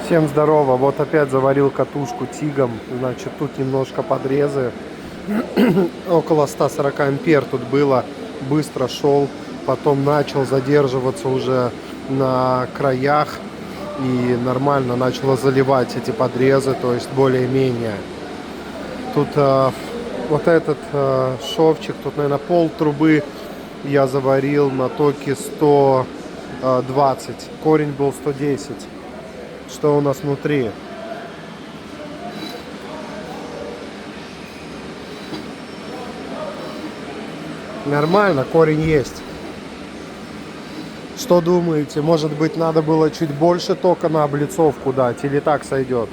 Всем здорово, вот опять заварил катушку тигом, значит тут немножко подрезы, около 140 ампер тут было, быстро шел, потом начал задерживаться уже на краях и нормально начало заливать эти подрезы, то есть более-менее. Тут вот этот шовчик, тут наверное пол трубы я заварил на токе 120, корень был 110. Что у нас внутри? Нормально, корень есть. Что думаете? Может быть, надо было чуть больше тока на облицовку дать или так сойдет?